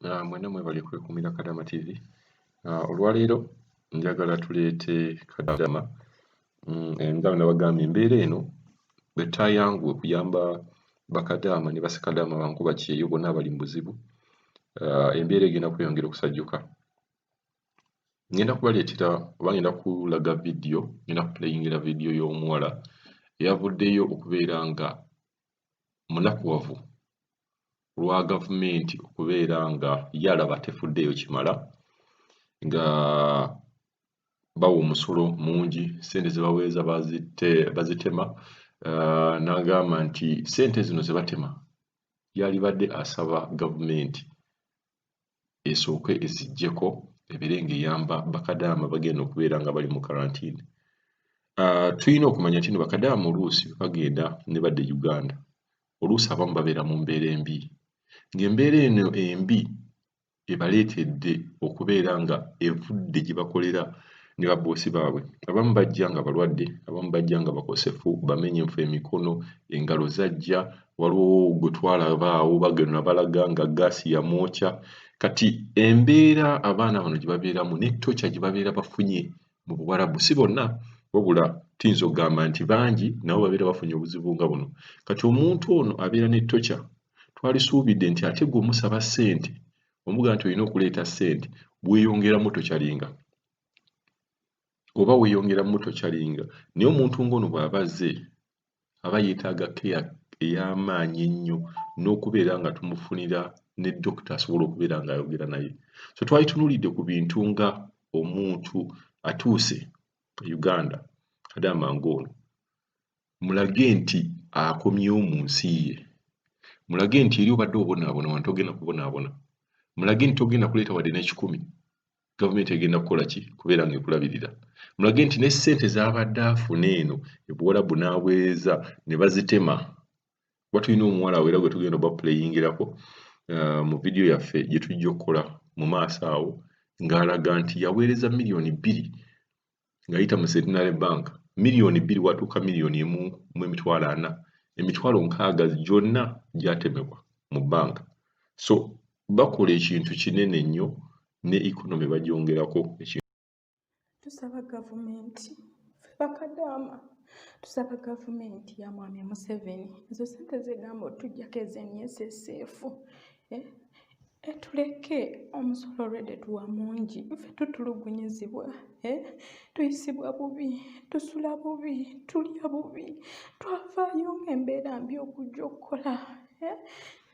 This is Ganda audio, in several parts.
Mwena mwebale kwekumira Kadama TV. Olwaleero njagala tuleete Kadama nga nabagambye embeera eno betayangu okuyamba bakadaama ne basekadaama bankuba kyeyo bonna abali mu buzibu. Embeera egenda kweyongera okusajjuka. Ngenda kubaleetera oba ngenda kulaga vidiyo, ngenda kupuleyingira vidiyo y'omuwala eyavuddeyo okubeera nga munakuwavu lwa gavumenti okubeera nga yalaba tefuddeyo kimala, nga bawa omusolo mungi, ssente ze baweeza bazitema. N'agamba nti ssente zino ze batema yalibadde asaba gavumenti esooke eziggyeko ebeere ng'eyamba bakadaama bagenda okubeera nga bali mu karantiini. Tulina okumanya nti bakadaama oluusi bagenda ne badda e Uganda, oluusi abamu babeera mu mbeera embi, ng'embeera eno embi ebaleetedde okubeera nga evudde gye bakolera ne babboosi baabwe. Abamu bajja nga balwadde, abamu bajja nga bakosefu, bamenyefu emikono, engalo zajja, waliwo gwe twalaba awo bagenda balaga nga gaasi yamwokya. Kati embeera abaana bano gye babeeramu n'ettokya gye babeera bafunye mu Buwarabu, si bonna wabula tuyinza okugamba nti bangi nabo babeera bafunye obuzibu nga buno. Kati omuntu ono abeera n'ettokya, twalisuubidde nti ate gwe omusaba ssente, omuga nti olina okuleeta ssente, bweyongeramu tokyalinga oba weeyongeramu tokyalinga. Naye omuntu ng'ono bw'aba azze aba yeetaaga keya ey'amaanyi ennyo n'okubeera nga tumufunira ne dokita asobola okubeera ng'ayogera naye. So twalitunuulidde ku bintu nga omuntu atuuse e Uganda, Kadaama ng'ono, mulage nti akomyewo mu nsi ye, mulage nti eri obadde obonaabona wano togenda kubonaabona, mulage nti togenda kuleeta wadde n'ekikumi, gavumenti egenda kukola ki? Kubeera ng'ekulabirira. Mulage nti ne ssente z'abadde afuna eno e Buwarabu n'aweereza ne bazitema. Kuba tulina omuwala awo era gwe tugenda obapuleyingirako mu vidiyo yaffe gye tujja okukola mu maaso awo, ng'alaga nti yaweereza million 2 ng'ayita mu Centenary Bank, million 2 watuuka million 1.40, emitwalo 60 gyonna gyatemebwa mu banka. So bakola ekintu kinene nnyo ne economy bagyongerako ekintu. Tusaba gavumenti, ffe bakadaama tusaba gavumenti ya Mwami Museveni, ezo ssente zegamba otuggyako ez'NSSF, tuleke omusolo olwedde tuwa mungi, ffe tutulugunyizibwa, tuyisibwa bubi, tusula bubi, tulya bubi, twavaayo ng'embeera mbi okujja okukola,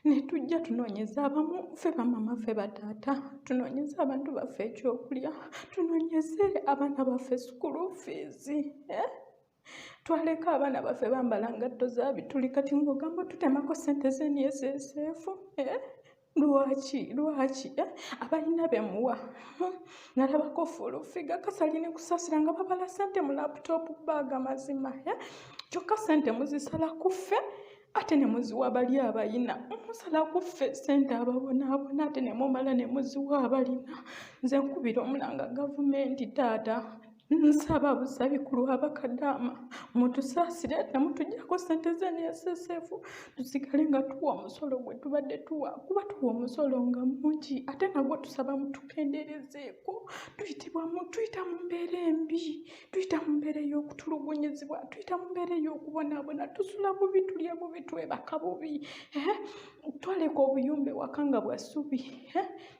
ne tujja tunoonyeza abamu, ffe bamama ffe bataata, tunoonyeze abantu baffe ekyokulya, tunoonyeze abaana baffe school fees, twaleka abaana baffe bambala ngatto za bituli, kati ng'ogamba otutemako ssente z'NSSF, lwaki? Abalina bemuwa, nalabako full figure, kasali ne kusaasira nga babala ssente mu laptop baaga mazima, kyokka ssente muzisala ku ffe ate ne muziwa bali abayina, musala ku ffe ssente ababonaabona ate ne mumala ne muziwa abalina. Nze nkubira omulanga gavumenti taata, nsaba busabi ku lw'abakadaama, mutusaasire temutuggyako ssente z'NSSF, tusigale nga tuwa omusolo gwe tubadde tuwa, kuba tuwa omusolo nga mungi, ate nagwo tusaba mutukendeerezeeko. Tuyita mu mbeera embi, tuyita mu mbeera ey'okutulugunyizibwa, tuyita mu mbeera ey'okubonaabona, tusula bubi, tulya bubi, twebaka bubi, twaleka obuyumba ewaka nga bwa ssubi,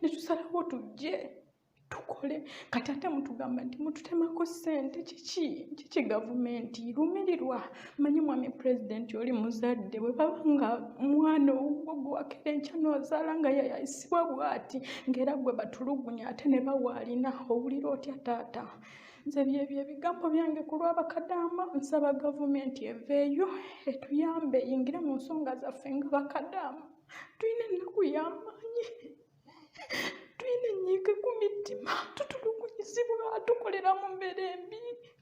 ne tusalawo tujje tukole. Kati ate mutugamba nti mututemako ssente, kiki gavumenti? Lumirirwa. Manyi Mwami Pulezidenti oli muzadde, bwe baba nga mwana owugwo gwe wakera enkya n'ozaala nga yayayisibwa bw'ati, ng'era gwe batulugunya ate ne bawaalina, owulira otya taata? Nze byebyo ebigambo byange ku lw'abakadaama, nsaba gavumenti eveeyo etuyambe, eyingire mu nsonga zaffe nga bakadaama. Tulina ennaku y'amaanyi, tulina ennyiike ku mitima, tutulugunyizibwa, tukolera mu mbeera embi,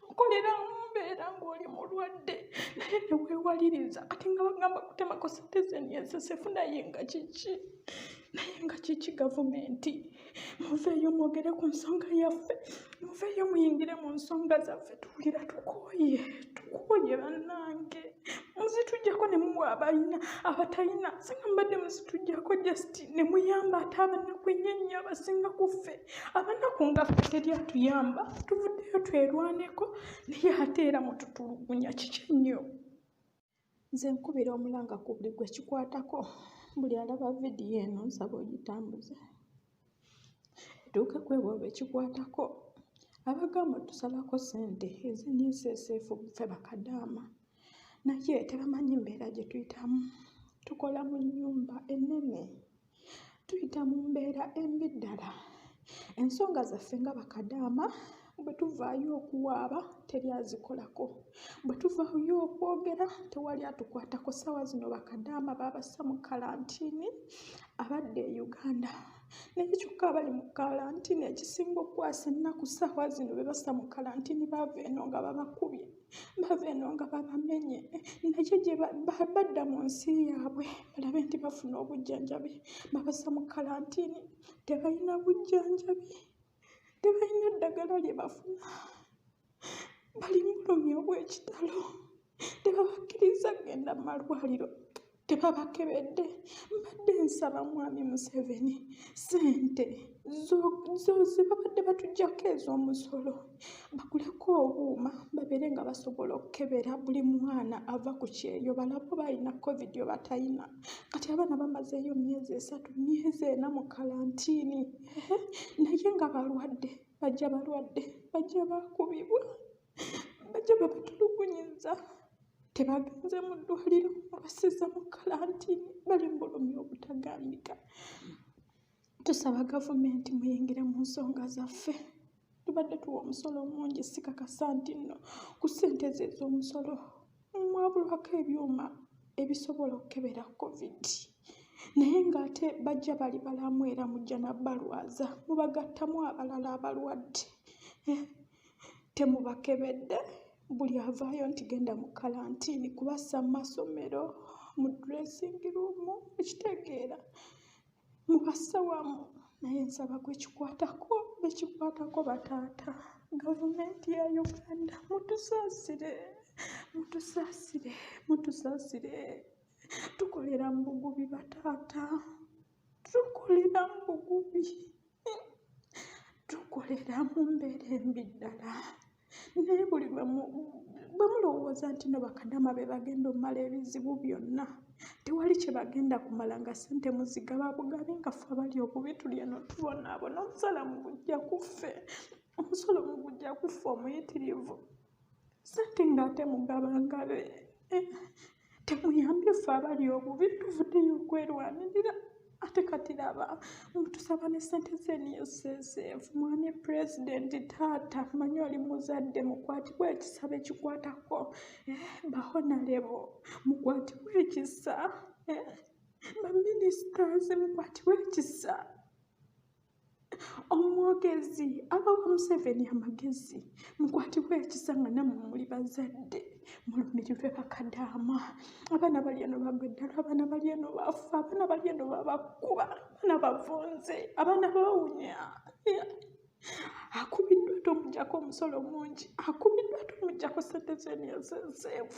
okolera mu mbeera ng'oli mulwadde naye ne weewaliriza. Kati nga bagamba kutemako ssente z'NSSF, naye nga kiki gavumenti? Muveeyo mwogere ku nsonga yaffe, muveeyo muyingire mu nsonga zaffe, tuwulira tukooye bannange, muzitujjako ne muwa abalina abatalina singa mbadde muzitujjako just ne muyamba ate abanaku ennyo abasinga ku ffe abanaku nga ffe teryatuyamba tuvuddeyo twerwaneko naye ate era mututulugunya kiki ennyo. Nze nkubira omulanga ku buli gwe kikwatako buli alaba vidiyo eno nsaba ogitambuze etuuke ku ebo bekikwatako abagamba tusalako ssente ez'NSSF ffe bakadaama naye tebamanyi mbeera gye tuyitamu. Tukola mu nnyumba ennene, tuyita mu mbeera embi ddala. Ensonga zaffe nga bakadaama bwe tuvaayo okuwaaba teri azikolako, bwe tuvaayo okwogera tewali atukwatako. Ssaawa zino bakadaama baabassa mu kalantiini abadde e Uganda naye kyokka abali mu kalantiini ekisinga okukwasa ennaku ssaawa zino be bassa mu kalantiini baava eno nga babakubye, bava eno nga babamenye naye gye badda mu nsi yaabwe balabe nti bafuna obujjanjabi babassa mu kalantiini tebalina bujjanjabi, tebalina ddagala lye bafuna, bali mu bulumi obw'ekitalo, tebabakkiriza kgenda mu malwaliro, tebabakebedde. Mbadde nsaba Mwami Museveni ssente ze babadde batuggyako ez'omusolo baguleko obuuma babeere nga basobola okukebera buli mwana ava ku kyeyo balabe oba alina covid oba talina. Kati abaana bamazeeyo myezi 3 myezi 4 mu kalantiini naye nga balwadde, bajja balwadde, bajja bakubibwa, bajja babatulugunyiza, tebagenze mu ddwaliro abasiza mu kalantiini bali mu bulumi obutagambika. Tusaba gavumenti muyingire mu nsonga zaffe. Tubadde tuwa omusolo mungi sikakasa nti nno ku ssente ze ez'omusolo mwabulwako ebyuma ebisobola okukebera covid naye ng'ate bajja bali balamu era mujja nabbalwaza mubagattamu abalala abalwadde temubakebedde. Buli avaayo nti genda mu kalantiini kubassa mu masomero mu dressing room ekitegeera mubassa wamu naye nsaba gwekikwatako bekikwatako bataata gavumenti ya Uganda mutusaasire, mutusaasire, mutusaasire. Tukolera mu bugubi bataata, tukolera mu bugubi, tukolera mu mbeera embi ddala naye buli bwe mulowooza nti no bakadaama be bagenda omumala ebizibu byonna tewali kye bagenda kumala nga ssente muzigaba bugabi nga ffe abali obubi tuli eno tubonaabona. Omusala mugujja ku ffe, omusolo mugujja ku ffe omuyitirivu, ssente ng'ate mugaba ngabe temuyambye ffe abali obubi tuvuddeyo okwerwanirira. Ate kati laba mutusaba ne ssente z'NSSF. Mwami Pulezidenti taata manyi oli muzadde mukwatibwe ekisa bekikwatako bahonalebo mukwatibwe ekisa baminisitazi mukwatibwe ekisa omwogezi abawa Museveni amagezi mukwatibwe ekisa nga nammwe muli bazadde mulumirirwe bakadaama. Abaana bali eno bagwa eddala, abaana bali eno bafa, abaana bali eno babakuba, abaana bavunze, abaana bawunya. Akubiddwa tomuggyako omusolo mungi, akubiddwa tomuggyako ssente z'NSSF.